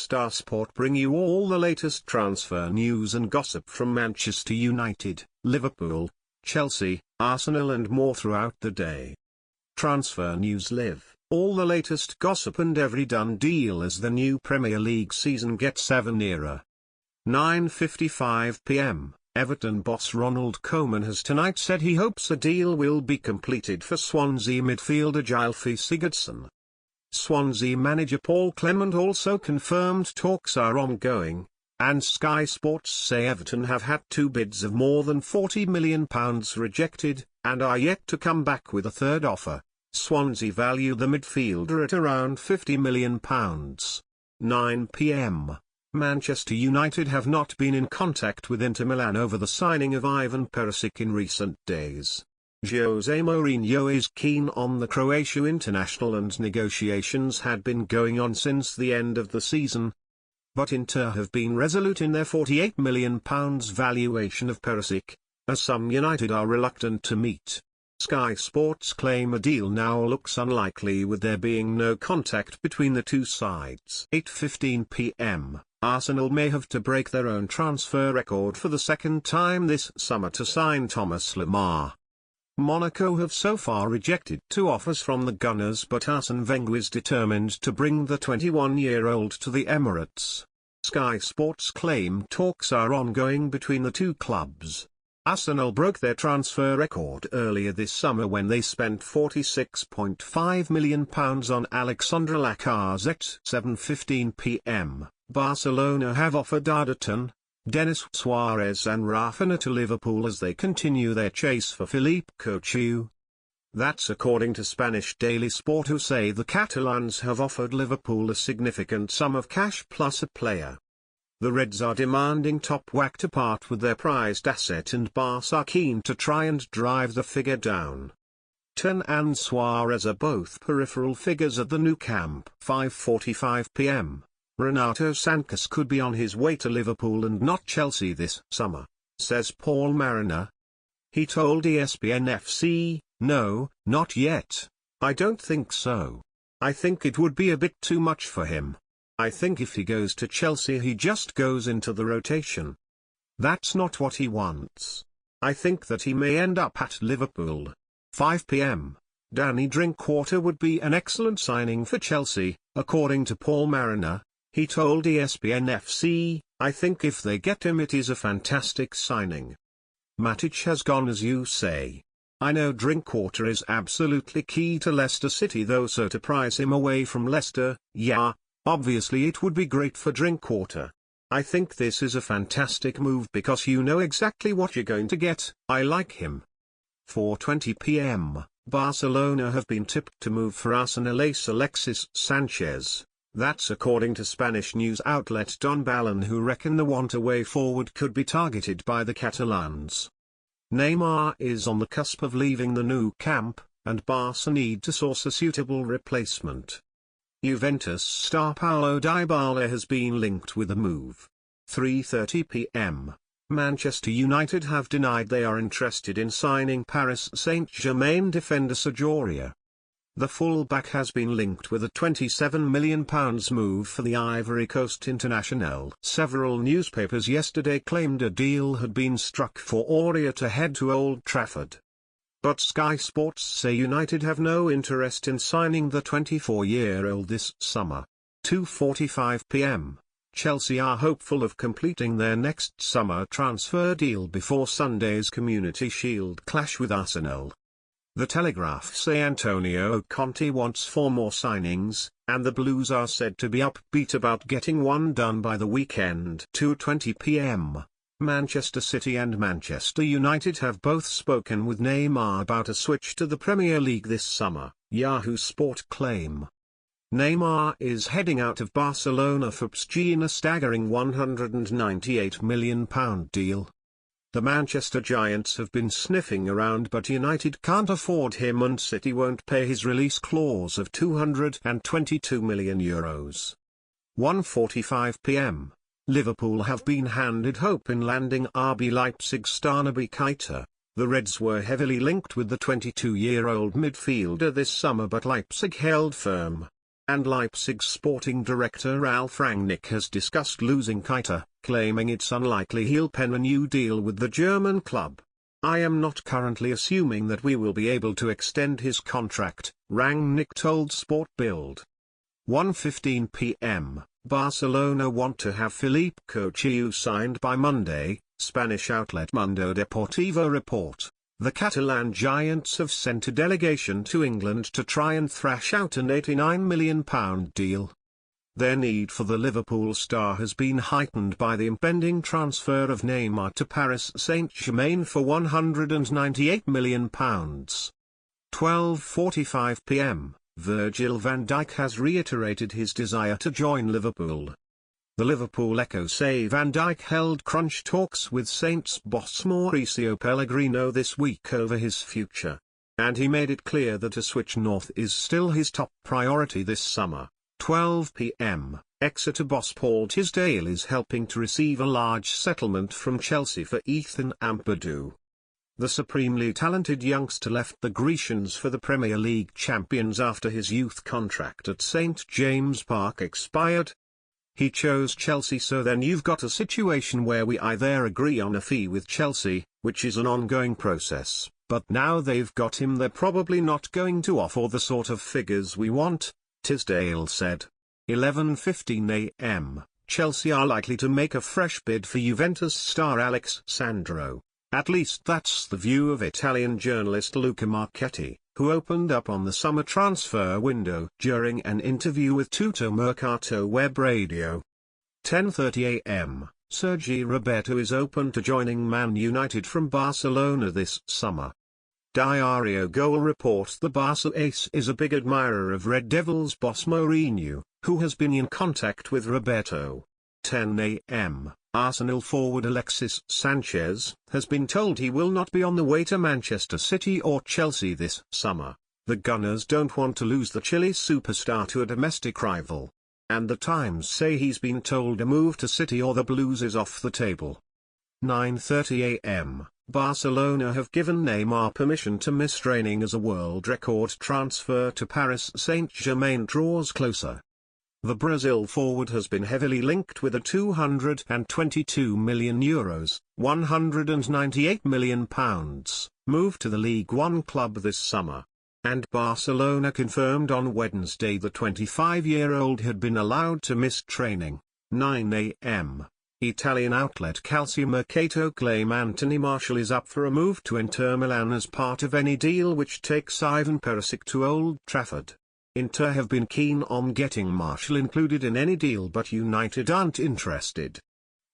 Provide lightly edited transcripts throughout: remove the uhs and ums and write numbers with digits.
Star Sport bring you all the latest transfer news and gossip from Manchester United, Liverpool, Chelsea, Arsenal and more throughout the day. Transfer News Live, all the latest gossip and every done deal as the new Premier League season gets ever nearer. 9:55 p.m. Everton boss Ronald Koeman has tonight said he hopes a deal will be completed for Swansea midfielder Gylfi Sigurdsson. Swansea manager Paul Clement also confirmed talks are ongoing, and Sky Sports say Everton have had two bids of more than £40 million rejected, and are yet to come back with a third offer. Swansea value the midfielder at around £50 million. 9 p.m. Manchester United have not been in contact with Inter Milan over the signing of Ivan Perisic in recent days. Jose Mourinho is keen on the Croatia international and negotiations had been going on since the end of the season. But Inter have been resolute in their £48 million valuation of Perisic, as some United are reluctant to meet. Sky Sports claim a deal now looks unlikely with there being no contact between the two sides. 8:15 p.m. Arsenal may have to break their own transfer record for the second time this summer to sign Thomas Lemar. Monaco have so far rejected two offers from the Gunners, but Arsene Wenger is determined to bring the 21-year-old to the Emirates. Sky Sports claim talks are ongoing between the two clubs. Arsenal broke their transfer record earlier this summer when they spent £46.5 million on Alexandre Lacazette. 7:15 p.m. Barcelona have offered Arda, Denis Suarez and Rafinha to Liverpool as they continue their chase for Philippe Coutinho. That's according to Spanish Daily Sport, who say the Catalans have offered Liverpool a significant sum of cash plus a player. The Reds are demanding top whack to part with their prized asset, and Barca are keen to try and drive the figure down. Ten and Suarez are both peripheral figures at the Nou Camp. 5:45 p.m. Renato Sanches could be on his way to Liverpool and not Chelsea this summer, says Paul Mariner. He told ESPN FC, "No, not yet. I don't think so. I think it would be a bit too much for him. I think if he goes to Chelsea he just goes into the rotation. That's not what he wants. I think that he may end up at Liverpool." 5 p.m. Danny Drinkwater would be an excellent signing for Chelsea, according to Paul Mariner. He told ESPN FC, "I think if they get him it is a fantastic signing. Matic has gone as you say. I know Drinkwater is absolutely key to Leicester City though, so to price him away from Leicester, yeah, obviously it would be great for Drinkwater. I think this is a fantastic move because you know exactly what you're going to get. I like him." 4:20 p.m. Barcelona have been tipped to move for Arsenal ace Alexis Sanchez. That's according to Spanish news outlet Don Balón, who reckon the want-away forward could be targeted by the Catalans. Neymar is on the cusp of leaving the Nou Camp, and Barca need to source a suitable replacement. Juventus star Paulo Dybala has been linked with the move. 3:30 p.m. Manchester United have denied they are interested in signing Paris Saint-Germain defender Sergio Aurier. The fullback has been linked with a £27 million move for the Ivory Coast international. Several newspapers yesterday claimed a deal had been struck for Aurier to head to Old Trafford. But Sky Sports say United have no interest in signing the 24-year-old this summer. 2:45 p.m. Chelsea are hopeful of completing their next summer transfer deal before Sunday's Community Shield clash with Arsenal. The Telegraph say Antonio Conte wants 4 more signings, and the Blues are said to be upbeat about getting one done by the weekend. 2:20 p.m. Manchester City and Manchester United have both spoken with Neymar about a switch to the Premier League this summer, Yahoo Sport claim. Neymar is heading out of Barcelona for PSG in a staggering £198 million deal. The Manchester Giants have been sniffing around, but United can't afford him and City won't pay his release clause of €222 million. 1:45 p.m. Liverpool have been handed hope in landing RB Leipzig star Naby Keita. The Reds were heavily linked with the 22-year-old midfielder this summer, but Leipzig held firm. and Leipzig's sporting director Ralf Rangnick has discussed losing Keita, claiming it's unlikely he'll pen a new deal with the German club. "I am not currently assuming that we will be able to extend his contract," Rangnick told Sport Bild. 1:15 p.m. Barcelona want to have Philippe Coutinho signed by Monday, Spanish outlet Mundo Deportivo report. The Catalan giants have sent a delegation to England to try and thrash out an £89 million deal. Their need for the Liverpool star has been heightened by the impending transfer of Neymar to Paris Saint-Germain for £198 million. 12:45 p.m. Virgil van Dijk has reiterated his desire to join Liverpool. The Liverpool Echo say Van Dijk held crunch talks with Saints boss Mauricio Pellegrino this week over his future. And he made it clear that a switch north is still his top priority this summer. 12 p.m. Exeter boss Paul Tisdale is helping to receive a large settlement from Chelsea for Ethan Ampadu. The supremely talented youngster left the Grecians for the Premier League champions after his youth contract at St James Park expired. He chose Chelsea, so then you've got a situation where we either agree on a fee with Chelsea, which is an ongoing process, but now they've got him, they're probably not going to offer the sort of figures we want, Tisdale said. 11:15 a.m. Chelsea are likely to make a fresh bid for Juventus star Alex Sandro. At least that's the view of Italian journalist Luca Marchetti, who opened up on the summer transfer window during an interview with Tutto Mercato Web Radio. 10:30 a.m. Sergi Roberto is open to joining Man United from Barcelona this summer. Diario Gol reports the Barca ace is a big admirer of Red Devils boss Mourinho, who has been in contact with Roberto. 10 a.m. Arsenal forward Alexis Sanchez has been told he will not be on the way to Manchester City or Chelsea this summer. The Gunners don't want to lose the Chile superstar to a domestic rival. And the Times say he's been told a move to City or the Blues is off the table. 9:30 a.m. Barcelona have given Neymar permission to miss training as a world record transfer to Paris Saint-Germain draws closer. The Brazil forward has been heavily linked with a €222 million, £198 million move to the League One club this summer. And Barcelona confirmed on Wednesday the 25-year-old had been allowed to miss training. 9 a.m. Italian outlet Calciomercato claim Anthony Martial is up for a move to Inter Milan as part of any deal which takes Ivan Perisic to Old Trafford. Inter have been keen on getting Martial included in any deal, but United aren't interested.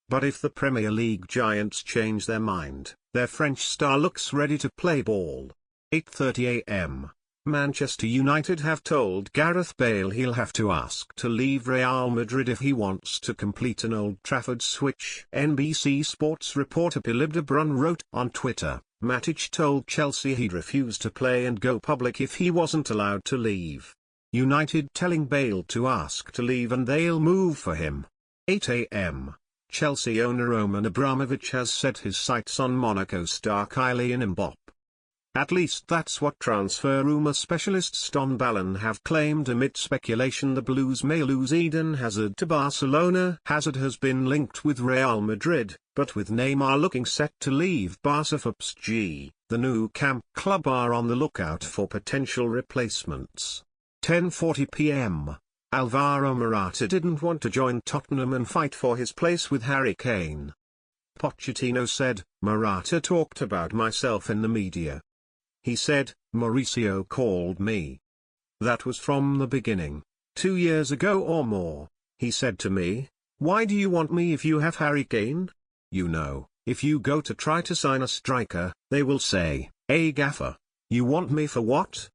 But if the Premier League giants change their mind, their French star looks ready to play ball. 8:30 a.m. Manchester United have told Gareth Bale he'll have to ask to leave Real Madrid if he wants to complete an Old Trafford switch. NBC Sports reporter Philip de Bruyne wrote on Twitter, Matic told Chelsea he'd refuse to play and go public if he wasn't allowed to leave. United telling Bale to ask to leave and they'll move for him. 8 a.m. Chelsea owner Roman Abramovich has set his sights on Monaco star Kylian Mbappé. At least that's what transfer rumour specialists Don Balon have claimed amid speculation the Blues may lose Eden Hazard to Barcelona. Hazard has been linked with Real Madrid, but with Neymar looking set to leave Barca for PSG, the Nou Camp club are on the lookout for potential replacements. 10:40 p.m. Alvaro Morata didn't want to join Tottenham and fight for his place with Harry Kane. Pochettino said, Morata talked about myself in the media. He said, Mauricio called me. That was from the beginning. 2 years ago or more, he said to me, why do you want me if you have Harry Kane? You know, if you go to try to sign a striker, they will say, hey gaffer, you want me for what?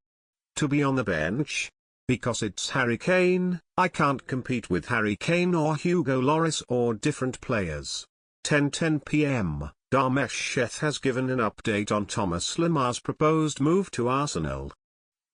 To be on the bench? Because it's Harry Kane, I can't compete with Harry Kane or Hugo Lloris or different players. 10:10 p.m. Dharmesh Sheth has given an update on Thomas Lemar's proposed move to Arsenal.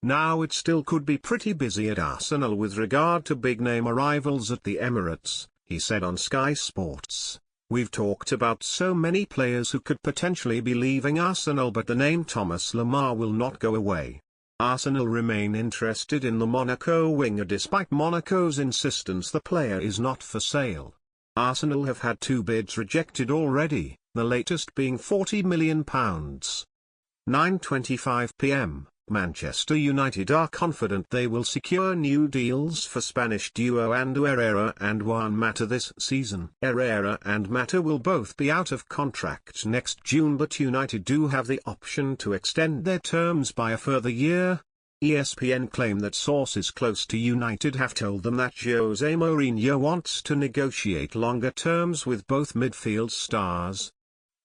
Now it still could be pretty busy at Arsenal with regard to big-name arrivals at the Emirates, he said on Sky Sports. We've talked about so many players who could potentially be leaving Arsenal, but the name Thomas Lemar will not go away. Arsenal remain interested in the Monaco winger despite Monaco's insistence the player is not for sale. Arsenal have had 2 bids rejected already, the latest being £40 million. 9:25 p.m. Manchester United are confident they will secure new deals for Spanish duo Ander Herrera and Juan Mata this season. Herrera and Mata will both be out of contract next June, but United do have the option to extend their terms by a further year. ESPN claim that sources close to United have told them that Jose Mourinho wants to negotiate longer terms with both midfield stars.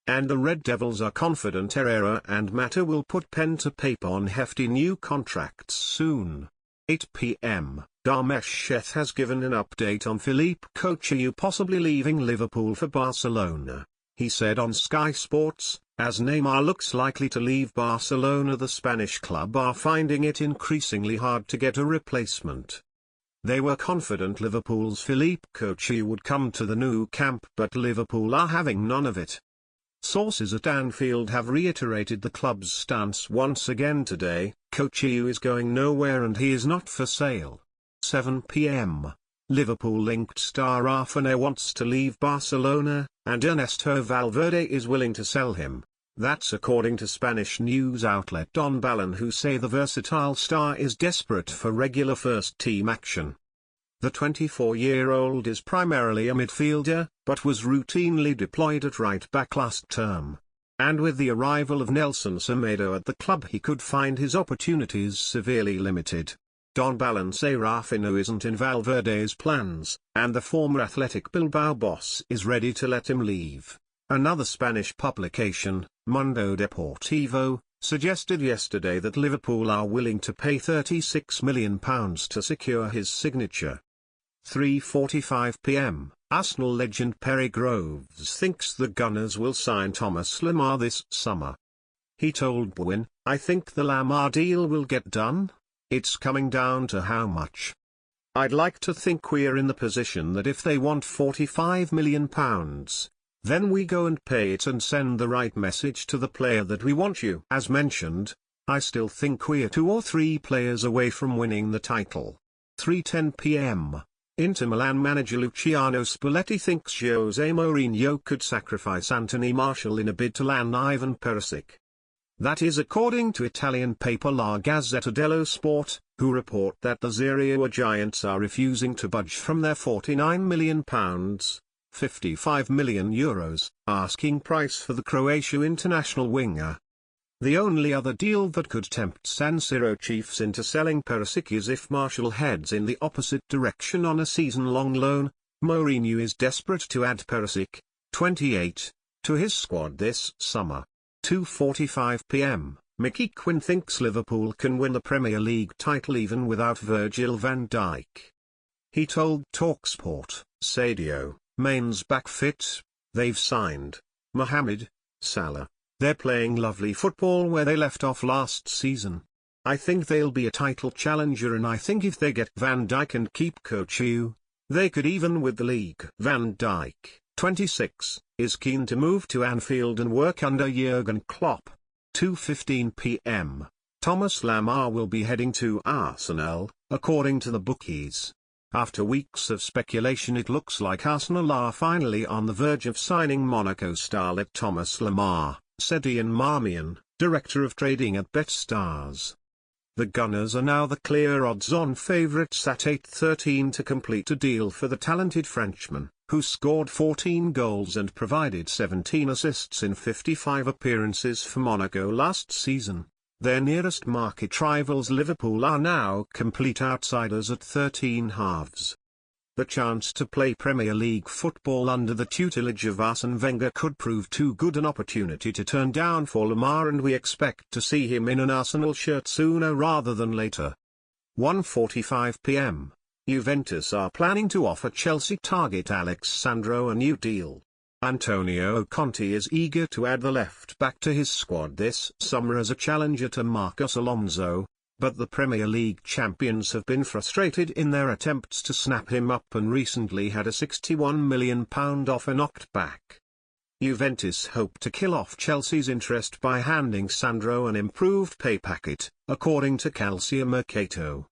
And the Red Devils are confident Herrera and Mata will put pen to paper on hefty new contracts soon. 8 p.m. Dharmesh Sheth has given an update on Philippe Coutinho possibly leaving Liverpool for Barcelona. He said on Sky Sports, as Neymar looks likely to leave Barcelona, the Spanish club are finding it increasingly hard to get a replacement. They were confident Liverpool's Philippe Coutinho would come to the Nou Camp, but Liverpool are having none of it. Sources at Anfield have reiterated the club's stance once again today: Coutinho is going nowhere and he is not for sale. 7 p.m. Liverpool-linked star Rafinha wants to leave Barcelona, and Ernesto Valverde is willing to sell him. That's according to Spanish news outlet Don Balón, who say the versatile star is desperate for regular first-team action. The 24-year-old is primarily a midfielder, but was routinely deployed at right-back last term. And with the arrival of Nelson Semedo at the club, he could find his opportunities severely limited. Don Balón say Rafinha isn't in Valverde's plans, and the former Athletic Bilbao boss is ready to let him leave. Another Spanish publication, Mundo Deportivo, suggested yesterday that Liverpool are willing to pay £36 million to secure his signature. 3:45 p.m. Arsenal legend Perry Groves thinks the Gunners will sign Thomas Lemar this summer. He told Bwin, "I think the Lemar deal will get done. It's coming down to how much. I'd like to think we're in the position that if they want £45 million, then we go and pay it and send the right message to the player that we want you." As mentioned, I still think we're 2 or 3 players away from winning the title. 3:10 p.m. Inter Milan manager Luciano Spalletti thinks Jose Mourinho could sacrifice Anthony Martial in a bid to land Ivan Perisic. That is according to Italian paper La Gazzetta dello Sport, who report that the Serie A giants are refusing to budge from their £49 million, €55 million, asking price for the Croatia international winger. The only other deal that could tempt San Siro chiefs into selling Perisic is if Martial heads in the opposite direction on a season-long loan. Mourinho is desperate to add Perisic, 28, to his squad this summer. 2:45 p.m. Mickey Quinn thinks Liverpool can win the Premier League title even without Virgil van Dijk. He told TalkSport, Sadio Mane's back fit, they've signed Mohamed Salah. They're playing lovely football where they left off last season. I think they'll be a title challenger, and I think if they get Van Dijk and keep Coutinho, they could even with the league. Van Dijk, 26, is keen to move to Anfield and work under Jurgen Klopp. 2:15 p.m. Thomas Lemar will be heading to Arsenal, according to the bookies. After weeks of speculation, it looks like Arsenal are finally on the verge of signing Monaco starlet Thomas Lemar, said Ian Marmion, director of trading at BetStars. The Gunners are now the clear odds-on favourites at 8:13 to complete a deal for the talented Frenchman, who scored 14 goals and provided 17 assists in 55 appearances for Monaco last season. Their nearest market rivals Liverpool are now complete outsiders at 13 halves. The chance to play Premier League football under the tutelage of Arsene Wenger could prove too good an opportunity to turn down for Lemar, and we expect to see him in an Arsenal shirt sooner rather than later. 1:45 p.m. Juventus are planning to offer Chelsea target Alex Sandro a new deal. Antonio Conte is eager to add the left-back to his squad this summer as a challenger to Marcos Alonso, but the Premier League champions have been frustrated in their attempts to snap him up and recently had a £61 million offer knocked back. Juventus hope to kill off Chelsea's interest by handing Sandro an improved pay packet, according to Calciomercato.